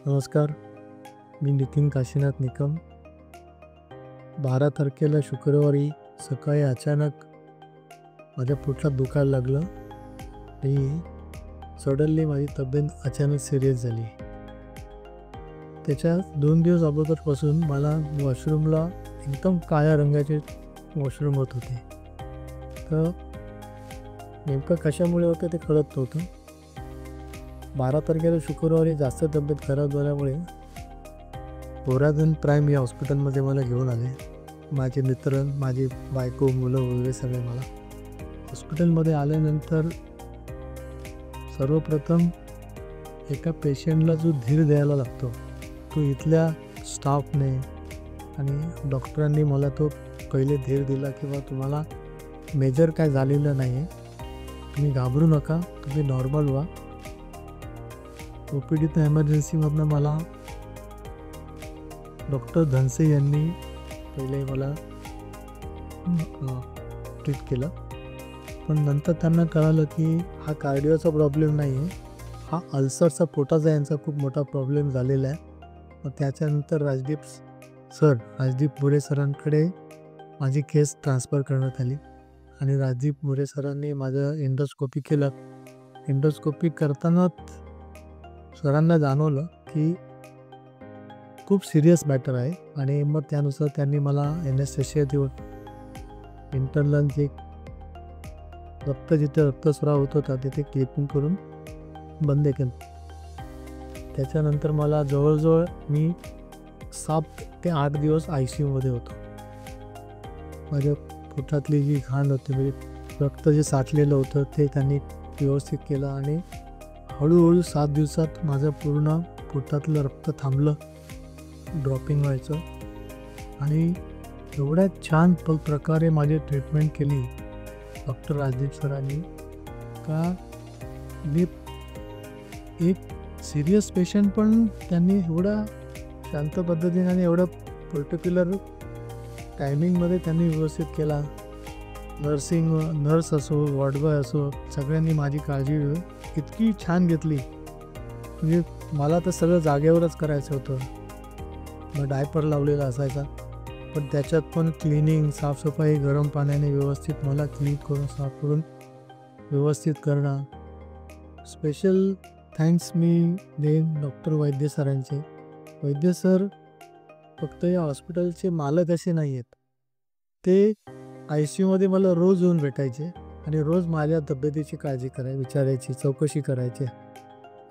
नमस्कार. मी नितीन काशीनाथ निकम. 12 तारखेला शुक्रवारी सकाळी अचानक माझ्या पोटात दुखायला लागलं आणि सडनली माझी तब्येत अचानक सिरियस झाली. त्याच्या 2 दिवस अगोदरपासून मला वॉशरूमला एकदम काळ्या रंगाचे वॉशरूम होत होते. तर नेमकं कशामुळे होतं ते कळत नव्हतं. 12 तारखेला शुक्रवारी जास्त तब्येत खराब झाल्यामुळे होरायझन प्राईम या हॉस्पिटलमध्ये मला घेऊन आले. माझे मित्र, माझी बायको, मुलं वगैरे सगळे मला हॉस्पिटलमध्ये आल्यानंतर सर्वप्रथम एका पेशंटला जो धीर द्यायला लागतो तो इथल्या स्टाफने आणि डॉक्टरांनी मला तो पहिले धीर दिला किंवा तुम्हाला मेजर काय झालेलं नाही आहे, तुम्ही घाबरू नका, तुम्ही नॉर्मल व्हा. OPDतनं एमर्जन्सीमधनं मला डॉक्टर धनसे यांनी पहिले मला ट्रीट केलं. पण नंतर त्यांना कळालं की हा कार्डिओचा प्रॉब्लेम नाही आहे, हा अल्सरचा पोटाचा यांचा खूप मोठा प्रॉब्लेम झालेला आहे. मग त्याच्यानंतर राजदीप मोरे सरांकडे माझी केस ट्रान्सफर करण्यात आली आणि राजदीप मोरे सरांनी माझं एंडोस्कोपी केलं. एंडोस्कोपी करतानाच सरांना जाणवलं की खूप सिरियस मॅटर आहे आणि मग त्यानुसार त्यांनी मला एनेस्थेशिया देऊन इंटरनल जे जिथे रक्तस्राव होत होता तिथे क्लिपिंग करून बंद केलं. त्याच्यानंतर मला जवळजवळ मी 7 ते 8 दिवस ICUमध्ये होतो. माझ्या पोटातली जी घाण होती, म्हणजे रक्त जे साठलेलं होतं ते त्यांनी व्यवस्थित केलं आणि हळूहळू 7 दिवसात माझं पूर्ण पोटातलं रक्त थांबलं, ड्रॉपिंग व्हायचं. आणि एवढ्या छान प्रकारे माझी ट्रीटमेंट केली डॉक्टर राजदीप सरांनी का मी एक सिरियस पेशंट पण त्यांनी एवढा शांत पद्धतीने आणि एवढं पर्टिक्युलर टायमिंगमध्ये त्यांनी व्यवस्थित केला. नर्स असो, वॉर्डबॉय असो, सगळ्यांनी माझी काळजी इतकी छान घेतली. म्हणजे मला तर सगळं जागेवरच करायचं होतं. मग डायपर लावलेला असायचा, पण त्याच्यात पण क्लिनिंग, साफसफाई, गरम पाण्याने व्यवस्थित मला क्लीन करून, साफ करून व्यवस्थित करणं. स्पेशल थँक्स मी देईन डॉक्टर वैद्य सरांचे. वैद्य सर फक्त या हॉस्पिटलचे मालक असे नाही आहेत, ते ICUमध्ये मला रोज येऊन भेटायचे आणि रोज माझ्या तब्येतीची काळजी विचारायची, चौकशी करायची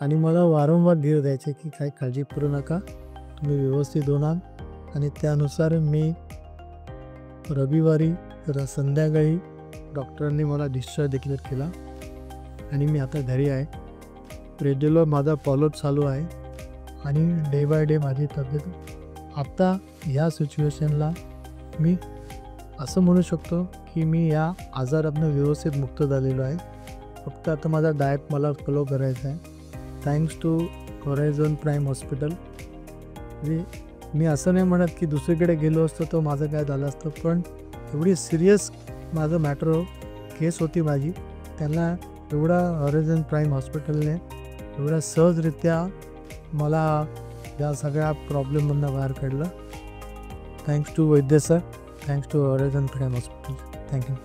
आणि मला वारंवार धीर द्यायचे की काही काळजी करू नका, तुम्ही व्यवस्थित होणार. आणि त्यानुसार मी रविवारी संध्याकाळी डॉक्टरांनी मला डिस्चार्ज डिक्लेअर केला आणि मी आता घरी आहे. रेग्युलर माझा फॉलोअप चालू आहे आणि डे बाय डे माझी तब्येत आता ह्या सिच्युएशनला मी असं म्हणू शकतो की मी या आजारातनं व्यवस्थित मुक्त झालेलो आहे. फक्त आता माझा डाएट मला फॉलो करायचा आहे. Thanks to Horizon Prime hospital. म्हणजे मी असं नाही म्हणत की दुसरीकडे गेलो असतो तर माझं काय झालं असतं, पण एवढी सिरियस माझं मॅटर केस होती माझी, त्यांना एवढा होरायझन प्राईम हॉस्पिटलने एवढ्या सहजरित्या मला या सगळ्या प्रॉब्लेममधनं बाहेर काढलं. Thanks to Vaidya sir, thanks to Horizon Prime hospital. Thank you.